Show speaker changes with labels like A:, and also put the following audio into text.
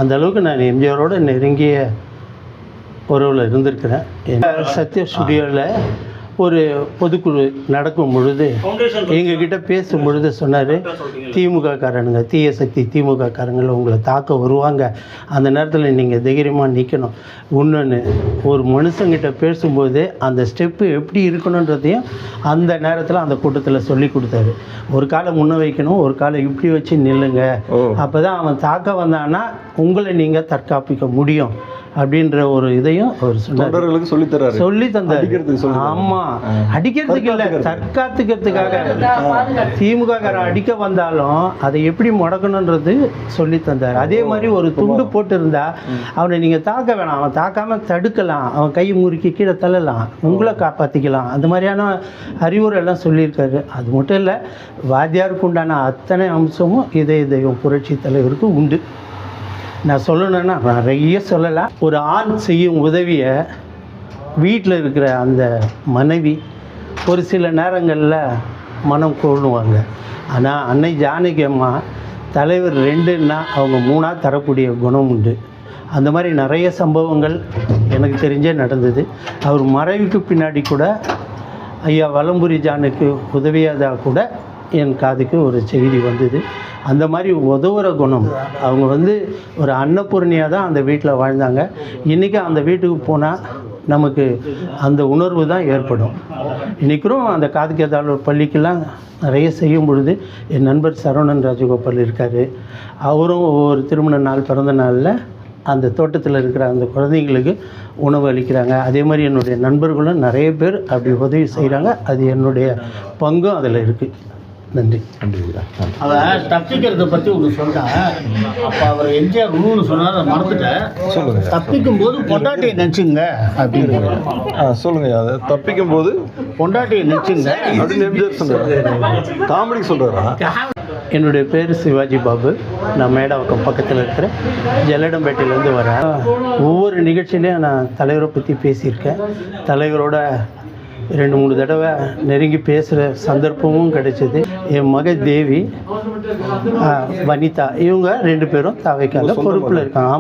A: அந்த அளவுக்கு நான் எம்ஜிஆரோட நெருங்கிய உறவில் இருந்திருக்கிறேன். சத்யா ஸ்டுடியோவில் ஒரு பொதுக்குழு நடக்கும் பொழுது எங்ககிட்ட பேசும் பொழுது சொன்னார், திமுககாரனுங்க, தீய சக்தி திமுககாரங்களை உங்களை தாக்க வருவாங்க, அந்த நேரத்தில் நீங்கள் தைரியமாக நிற்கணும். இன்னொன்று, ஒரு மனுஷங்கிட்ட பேசும்போது அந்த ஸ்டெப்பு எப்படி இருக்கணுன்றதையும் அந்த நேரத்தில் அந்த கூட்டத்தில் சொல்லி கொடுத்தாரு. ஒரு காலை முன்ன வைக்கணும், ஒரு காலை இப்படி வச்சு நில்லுங்க, அப்போ தான் அவன் தாக்க வந்தான்னா உங்களை நீங்கள் தற்காப்பிக்க முடியும் அப்படின்ற ஒரு இதையும் அவர் சொன்னார். சொல்லி தந்தார். ஆமாம், அடிக்கிறதுக்கு இல்லை, தற்காத்துக்கிறதுக்காக. திமுககாரன் அடிக்க வந்தாலும் அதை எப்படி முடக்கணுன்றது சொல்லி தந்தார். அதே மாதிரி ஒரு துண்டு போட்டு இருந்தா அவனை நீங்கள் தாக்க வேணாம், அவன் தாக்காமல் தடுக்கலாம், அவன் கை முறுக்கி கீழே தள்ளலாம், உங்களை காப்பாற்றிக்கலாம், அந்த மாதிரியான அறிவுரை எல்லாம் சொல்லியிருக்காரு. அது மட்டும் இல்லை, வாத்தியாருக்கு உண்டான அத்தனை அம்சமும் இதய தெய்வம் புரட்சி தலைவருக்கு உண்டு. நான் சொல்லணுன்னா நிறைய சொல்லலாம். ஒரு ஆண் செய்யும் உதவியை வீட்டில் இருக்கிற அந்த மனைவி ஒரு சில நேரங்களில் மனம் கோணுவாங்க. ஆனால் அன்னை ஜானகி அம்மா தலைவர் 2ன்னா அவங்க 3ஆக தரக்கூடிய குணம் உண்டு. அந்த மாதிரி நிறைய சம்பவங்கள் எனக்கு தெரிஞ்சே நடந்தது. அவர் மறைவுக்கு பின்னாடி கூட ஐயா வலம்புரி ஜானுக்கு உதவியாதாக கூட என் காதுக்கு ஒரு செய்தி வந்தது. அந்த மாதிரி உதவுற குணம். அவங்க ஒரு அன்னபூர்ணியாக தான் அந்த வீட்டில் வாழ்ந்தாங்க. இன்றைக்கி அந்த வீட்டுக்கு போனால் நமக்கு அந்த உணர்வு தான் ஏற்படும். இன்றைக்கும் அந்த காதுகேதாளர் பள்ளிக்கெல்லாம் நிறைய செய்யும் பொழுது என் நண்பர் சரவணன் ராஜகோபால் இருக்கார். அவரும் ஒவ்வொரு திருமண நாள், பிறந்த நாளில் அந்த தோட்டத்தில் இருக்கிற அந்த குழந்தைங்களுக்கு உணவு அளிக்கிறாங்க. அதே மாதிரி என்னுடைய நண்பர்களும் நிறைய பேர் அப்படி உதவி செய்கிறாங்க. அது என்னுடைய பங்கும் அதில் இருக்குது. நன்றி.
B: அதை தப்பிக்கிறத பற்றி ஒன்று சொல்லிட்டேன். அப்போ அவர் எம்ஜிஆர் ஒன்று சொன்னார், அதை மறந்துட்டேன். சொல்லுங்கள். தப்பிக்கும் போது பொண்டாட்டியை நினச்சிங்க அப்படின்னு
C: சொல்லுங்கள். அதை தப்பிக்கும் போது
B: பொண்டாட்டியை நினச்சிங்க
C: அப்படின்னு எம்ஜிஆர் சொல்கிறார். காமெடி சொல்கிறாரா?
A: என்னுடைய பேர் சிவாஜி பாபு. நான் மேடாவக்கம் பக்கத்தில் இருக்கிற ஜல்லடம்பேட்டையிலேருந்து வரேன். ஒவ்வொரு நிகழ்ச்சியிலையும் நான் தலைவரை பற்றி பேசியிருக்கேன். தலைவரோட 2-3 தடவை நெருங்கி பேசுகிற சந்தர்ப்பமும் கிடைச்சிது. என் மக தேவி, வனிதா, இவங்க 2 பேரும் தாவைக்காக பொறுப்பில் இருக்காங்க. ஆமாம்.